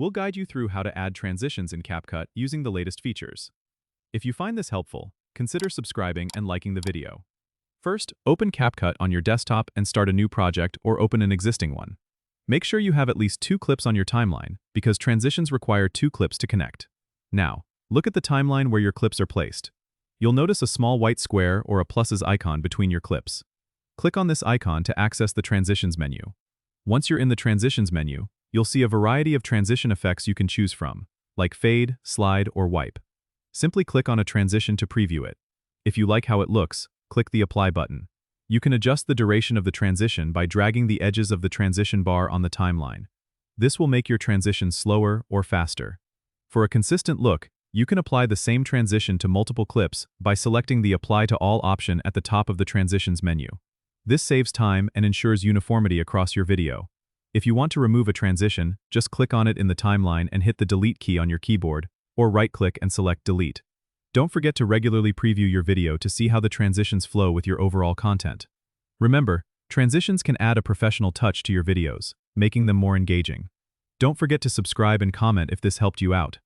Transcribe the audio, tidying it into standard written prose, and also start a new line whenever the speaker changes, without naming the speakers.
we'll guide you through how to add transitions in CapCut using the latest features. If you find this helpful, consider subscribing and liking the video. First, open CapCut on your desktop and start a new project or open an existing one. Make sure you have at least 2 clips on your timeline, because transitions require 2 clips to connect. Now, look at the timeline where your clips are placed. You'll notice a small white square or a pluses icon between your clips. Click on this icon to access the Transitions menu. Once you're in the Transitions menu, you'll see a variety of transition effects you can choose from, like fade, slide, or wipe. Simply click on a transition to preview it. If you like how it looks, click the Apply button. You can adjust the duration of the transition by dragging the edges of the transition bar on the timeline. This will make your transition slower or faster. For a consistent look, you can apply the same transition to multiple clips by selecting the Apply to All option at the top of the Transitions menu. This saves time and ensures uniformity across your video. If you want to remove a transition, just click on it in the timeline and hit the Delete key on your keyboard, or right-click and select Delete. Don't forget to regularly preview your video to see how the transitions flow with your overall content. Remember, transitions can add a professional touch to your videos, making them more engaging. Don't forget to subscribe and comment if this helped you out.